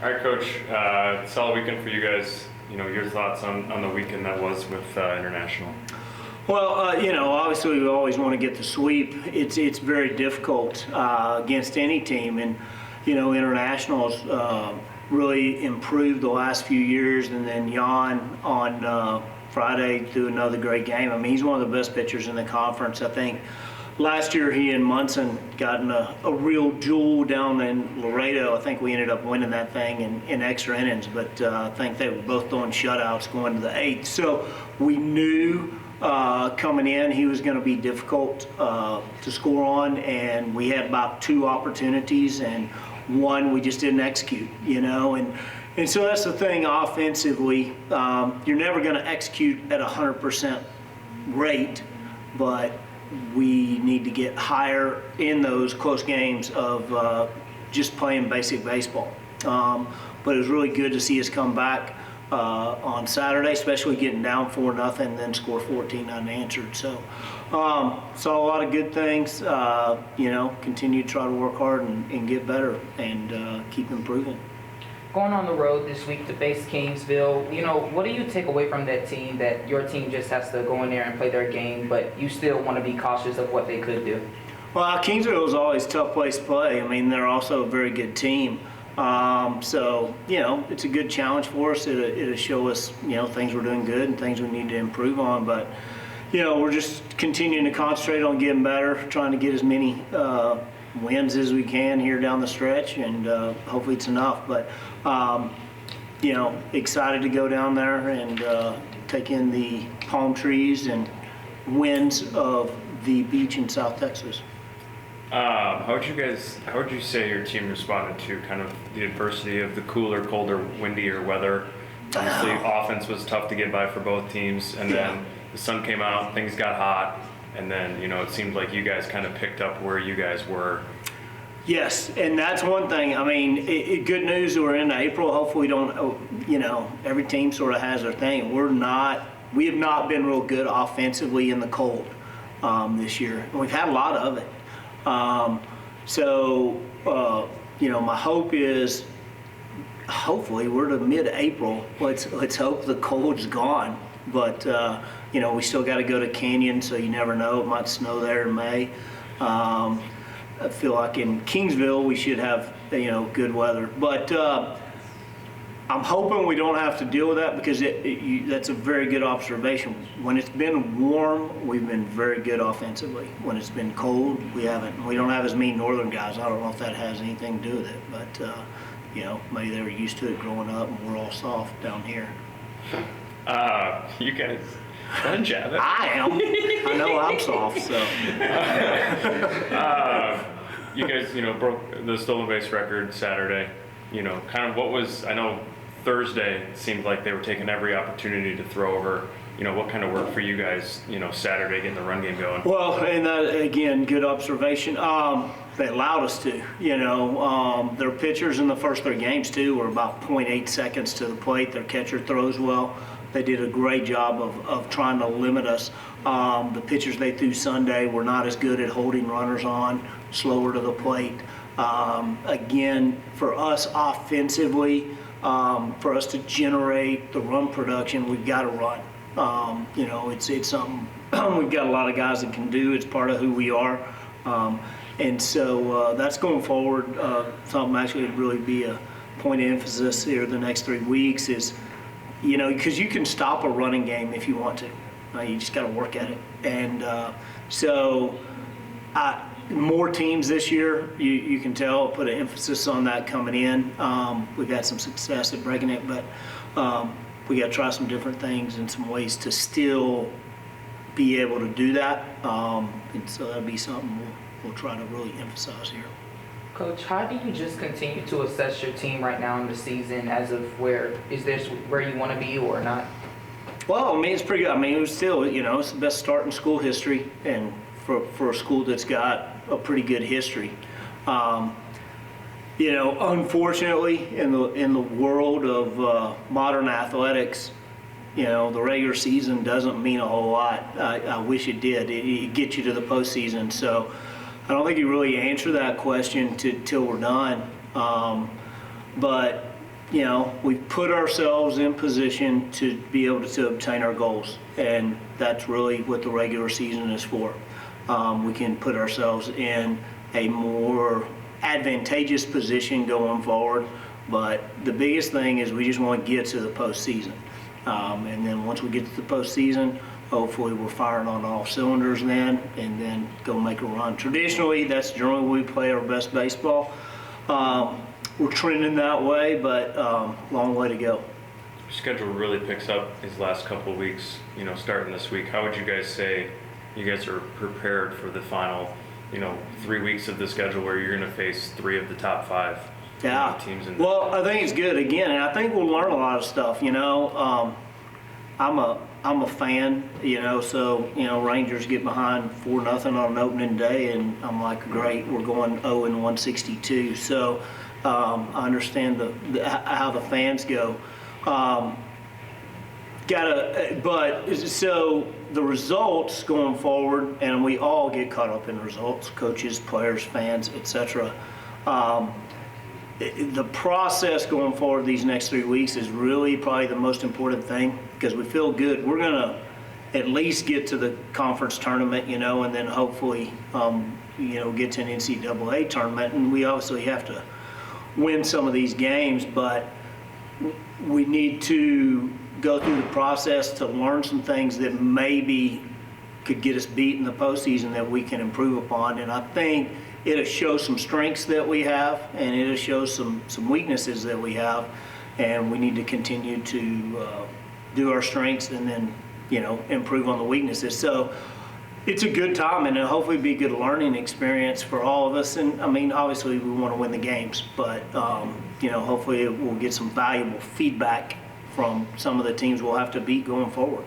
All right, Coach. Solid weekend for you guys. Your thoughts on the weekend that was with International. Well, obviously we always want to get the sweep. It's very difficult against any team, and International's really improved the last few years. And then Jan on Friday threw another great game. I mean, he's one of the best pitchers in the conference. I think last year he and Munson got in a real duel down in Laredo. I think we ended up winning that thing in extra innings, but I think they were both throwing shutouts going to the eighth. So we knew coming in he was going to be difficult to score on, and we had about 2 opportunities, and one we just didn't execute, and so that's the thing offensively. You're never going to execute at 100% rate, but we need to get higher in those close games of just playing basic baseball. But it was really good to see us come back on Saturday, especially getting down 4-0, then score 14 unanswered. So saw a lot of good things. Continue to try to work hard and get better and keep improving. Going on the road this week to face Kingsville, what do you take away from that team, that your team just has to go in there and play their game, but you still want to be cautious of what they could do? Well, Kingsville is always a tough place to play. I mean, they're also a very good team. So, it's a good challenge for us. It'll show us, things we're doing good and things we need to improve on. But, we're just continuing to concentrate on getting better, trying to get as many wins as we can here down the stretch, and hopefully it's enough. But, excited to go down there and take in the palm trees and winds of the beach in South Texas. How would you say your team responded to kind of the adversity of the cooler, colder, windier weather? Obviously, offense was tough to get by for both teams, and then the sun came out, things got hot, and then, it seemed like you guys kind of picked up where you guys were. Yes, and that's one thing. I mean, good news, we're in April. Hopefully we don't, every team sort of has their thing. We have not been real good offensively in the cold this year. We've had a lot of it. My hope is, hopefully we're to mid-April. Let's hope the cold's gone. But, we still got to go to Canyon, so you never know. It might snow there in May. I feel like in Kingsville we should have, good weather. But I'm hoping we don't have to deal with that, because that's a very good observation. When it's been warm, we've been very good offensively. When it's been cold, we haven't. We don't have as many northern guys. I don't know if that has anything to do with it, but maybe they were used to it growing up, and we're all soft down here. You guys, don't jab it. I am. I know I'm soft, so. You guys, broke the stolen base record Saturday. Kind of what was, I know Thursday it seemed like they were taking every opportunity to throw over. What kind of work for you guys, Saturday getting the run game going? Well, and that, again, good observation. They allowed us to, their pitchers in the first 3 games too were about 0.8 seconds to the plate. Their catcher throws well. They did a great job of trying to limit us. The pitchers they threw Sunday were not as good at holding runners on, slower to the plate. Again, for us offensively, for us to generate the run production, we've got to run. It's something we've got a lot of guys that can do. It's part of who we are. And so that's going forward. Something actually would really be a point of emphasis here the next 3 weeks is, because you can stop a running game if you want to. You just got to work at it. And more teams this year, you can tell, put an emphasis on that coming in. We've had some success at breaking it, but we got to try some different things and some ways to still be able to do that. And so that'll be something we'll try to really emphasize here. Coach, how do you just continue to assess your team right now in the season as of where you want to be or not? Well, I mean, it's pretty good. I mean, it was still, it's the best start in school history, and for a school that's got a pretty good history. Unfortunately, in the world of modern athletics, the regular season doesn't mean a whole lot. I wish it did. It gets you to the postseason. So I don't think you really answer that question till we're done. But we've put ourselves in position to be able to obtain our goals, and that's really what the regular season is for. We can put ourselves in a more advantageous position going forward, but the biggest thing is we just want to get to the postseason. And then once we get to the postseason, hopefully we're firing on all cylinders then, and then go make a run. Traditionally, that's generally when we play our best baseball. We're trending that way, but long way to go. Your schedule really picks up these last couple of weeks, starting this week. How would you guys say you guys are prepared for the final, 3 weeks of the schedule where you're going to face 3 of the top 5 teams? Well, I think it's good again, and I think we'll learn a lot of stuff. I'm a fan, so Rangers get behind 4-0 on opening day, and I'm like, great, we're going 0-162. So I understand how the fans go. So the results going forward, and we all get caught up in results, coaches, players, fans, etc. The process going forward these next 3 weeks is really probably the most important thing, because we feel good. We're going to at least get to the conference tournament, and then hopefully, get to an NCAA tournament. And we obviously have to win some of these games, but we need to go through the process to learn some things that maybe could get us beat in the postseason that we can improve upon. And I think it'll show some strengths that we have, and it'll show some weaknesses that we have, and we need to continue to do our strengths and then improve on the weaknesses. So it's a good time, and it'll hopefully be a good learning experience for all of us. And I mean, obviously we want to win the games, but hopefully we'll get some valuable feedback from some of the teams we'll have to beat going forward.